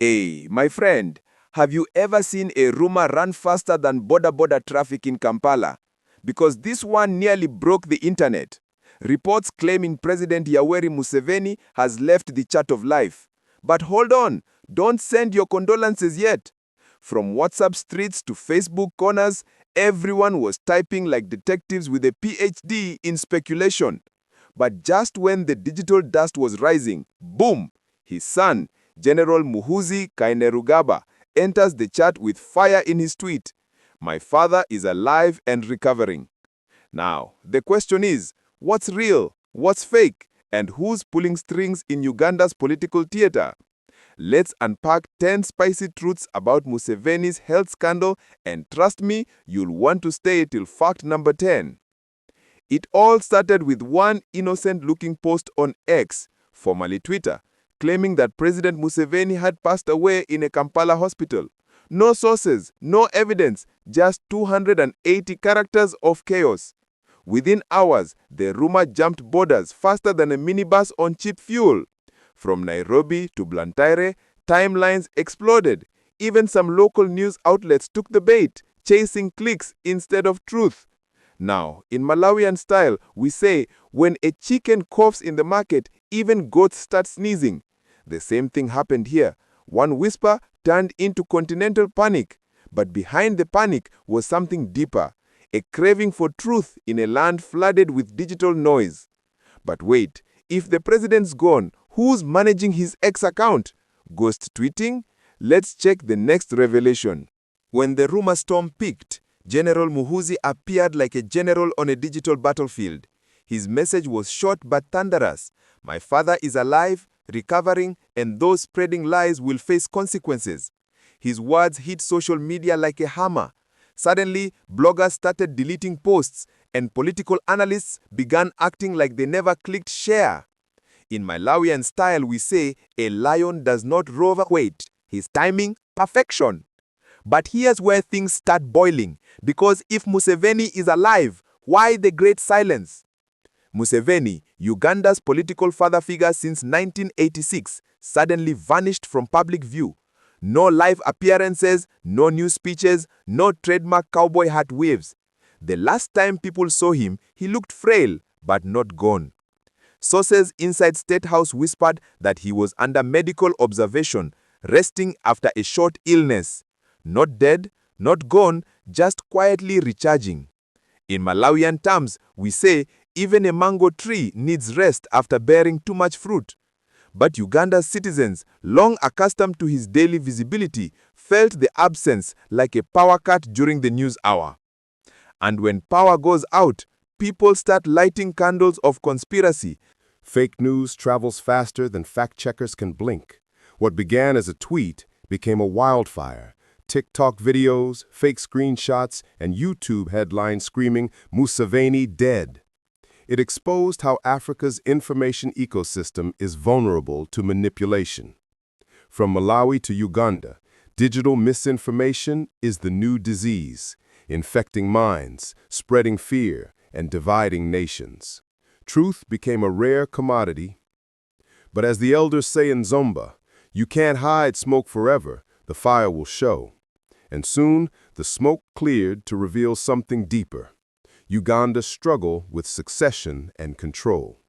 Hey, my friend, have you ever seen a rumor run faster than border traffic in Kampala? Because this one nearly broke the internet. Reports claiming President Yoweri Museveni has left the chart of life. But hold on, don't send your condolences yet. From WhatsApp streets to Facebook corners, everyone was typing like detectives with a PhD in speculation. But just when the digital dust was rising, boom, his son, General Muhoozi Kainerugaba, enters the chat with fire in his tweet. My father is alive and recovering. Now, the question is, what's real, what's fake, and who's pulling strings in Uganda's political theater? Let's unpack 10 spicy truths about Museveni's health scandal, and trust me, you'll want to stay till fact number 10. It all started with one innocent-looking post on X, formerly Twitter, claiming that President Museveni had passed away in a Kampala hospital. No sources, no evidence, just 280 characters of chaos. Within hours, the rumor jumped borders faster than a minibus on cheap fuel. From Nairobi to Blantyre, timelines exploded. Even some local news outlets took the bait, chasing clicks instead of truth. Now, in Malawian style, we say, when a chicken coughs in the market, even goats start sneezing. The same thing happened here. One whisper turned into continental panic. But behind the panic was something deeper, a craving for truth in a land flooded with digital noise. But wait, if the president's gone, who's managing his X account? Ghost tweeting? Let's check the next revelation. When the rumor storm peaked, General Muhoozi appeared like a general on a digital battlefield. His message was short but thunderous. My father is alive, recovering, and those spreading lies will face consequences. His words hit social media like a hammer. Suddenly, bloggers started deleting posts, and political analysts began acting like they never clicked share. In Malawian style, we say, a lion does not roar. Wait, his timing, perfection. But here's where things start boiling, because if Museveni is alive, why the great silence? Museveni, Uganda's political father figure since 1986, suddenly vanished from public view. No live appearances, no new speeches, no trademark cowboy hat waves. The last time people saw him, he looked frail, but not gone. Sources inside State House whispered that he was under medical observation, resting after a short illness. Not dead, not gone, just quietly recharging. In Malawian terms, we say, even a mango tree needs rest after bearing too much fruit. But Uganda's citizens, long accustomed to his daily visibility, felt the absence like a power cut during the news hour. And when power goes out, people start lighting candles of conspiracy. Fake news travels faster than fact-checkers can blink. What began as a tweet became a wildfire. TikTok videos, fake screenshots, and YouTube headlines screaming, "Museveni dead." It exposed how Africa's information ecosystem is vulnerable to manipulation. From Malawi to Uganda, digital misinformation is the new disease, infecting minds, spreading fear, and dividing nations. Truth became a rare commodity. But as the elders say in Zomba, you can't hide smoke forever, the fire will show. And soon, the smoke cleared to reveal something deeper. Uganda's struggle with succession and control.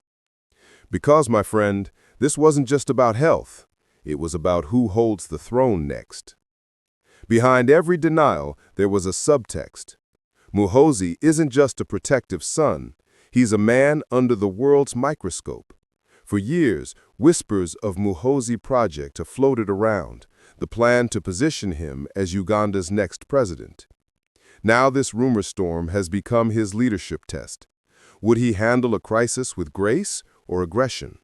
Because, my friend, this wasn't just about health. It was about who holds the throne next. Behind every denial, there was a subtext. Muhoozi isn't just a protective son. He's a man under the world's microscope. For years, whispers of Muhoozi Project have floated around, the plan to position him as Uganda's next president. Now this rumor storm has become his leadership test. Would he handle a crisis with grace or aggression?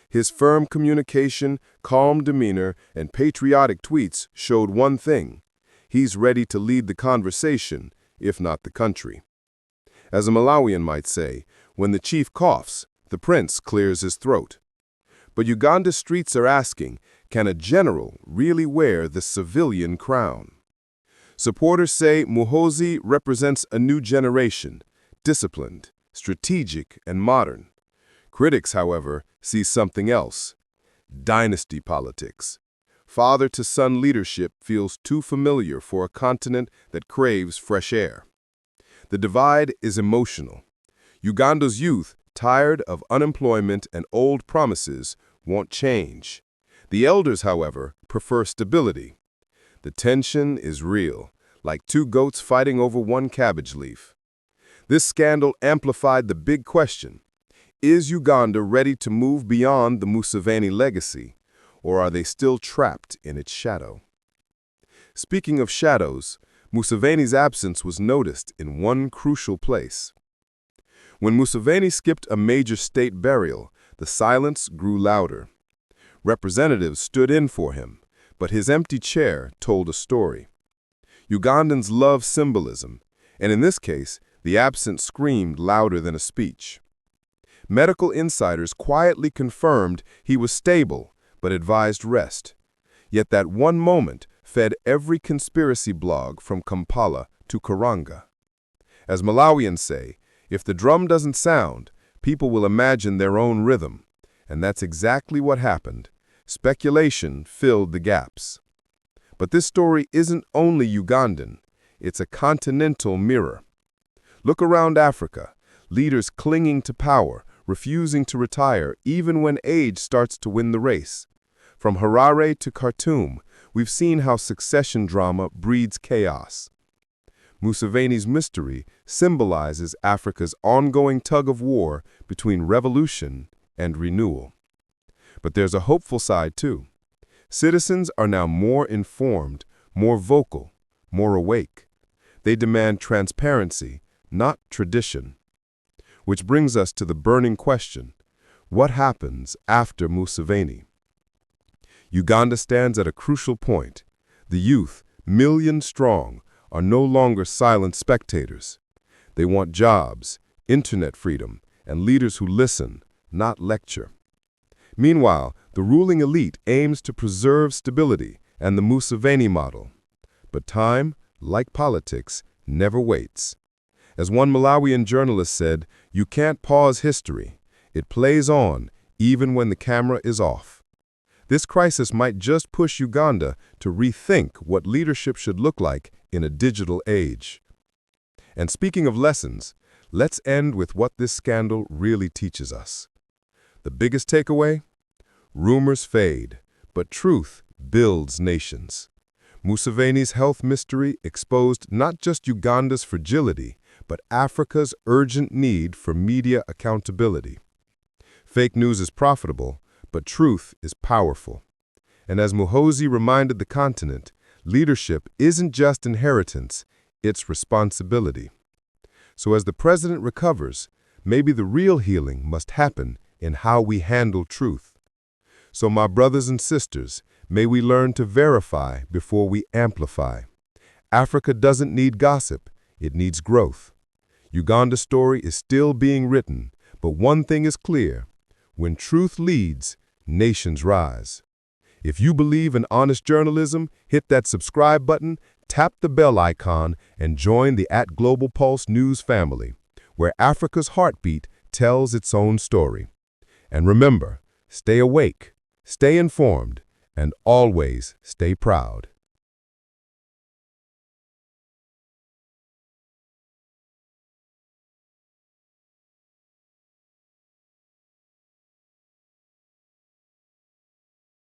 His firm communication, calm demeanor, and patriotic tweets showed one thing: he's ready to lead the conversation, if not the country. As a Malawian might say, when the chief coughs, the prince clears his throat. But Uganda's streets are asking, can a general really wear the civilian crown? Supporters say Muhoozi represents a new generation, disciplined, strategic, and modern. Critics, however, see something else: dynasty politics. Father-to-son leadership feels too familiar for a continent that craves fresh air. The divide is emotional. Uganda's youth, tired of unemployment and old promises, want change. The elders, however, prefer stability. The tension is real, like two goats fighting over one cabbage leaf. This scandal amplified the big question: is Uganda ready to move beyond the Museveni legacy, or are they still trapped in its shadow? Speaking of shadows, Museveni's absence was noticed in one crucial place. When Museveni skipped a major state burial, the silence grew louder. Representatives stood in for him, but his empty chair told a story. Ugandans love symbolism, and in this case, the absence screamed louder than a speech. Medical insiders quietly confirmed he was stable, but advised rest. Yet that one moment fed every conspiracy blog from Kampala to Karanga. As Malawians say, if the drum doesn't sound, people will imagine their own rhythm. And that's exactly what happened. Speculation filled the gaps. But this story isn't only Ugandan. It's a continental mirror. Look around Africa, leaders clinging to power, refusing to retire even when age starts to win the race. From Harare to Khartoum, we've seen how succession drama breeds chaos. Museveni's mystery symbolizes Africa's ongoing tug-of-war between revolution and renewal. But there's a hopeful side, too. Citizens are now more informed, more vocal, more awake. They demand transparency, not tradition. Which brings us to the burning question: what happens after Museveni? Uganda stands at a crucial point. The youth, millions strong, are no longer silent spectators. They want jobs, internet freedom, and leaders who listen, not lecture. Meanwhile, the ruling elite aims to preserve stability and the Museveni model. But time, like politics, never waits. As one Malawian journalist said, you can't pause history. It plays on, even when the camera is off. This crisis might just push Uganda to rethink what leadership should look like in a digital age. And speaking of lessons, let's end with what this scandal really teaches us. The biggest takeaway? Rumors fade, but truth builds nations. Museveni's health mystery exposed not just Uganda's fragility, but Africa's urgent need for media accountability. Fake news is profitable, but truth is powerful. And as Muhoozi reminded the continent, leadership isn't just inheritance, it's responsibility. So as the president recovers, maybe the real healing must happen in how we handle truth. So my brothers and sisters, may we learn to verify before we amplify. Africa doesn't need gossip, it needs growth. Uganda's story is still being written, but one thing is clear: when truth leads, nations rise. If you believe in honest journalism, hit that subscribe button, tap the bell icon, and join the @GlobalPulse News family, where Africa's heartbeat tells its own story. And remember, stay awake, stay informed, and always stay proud.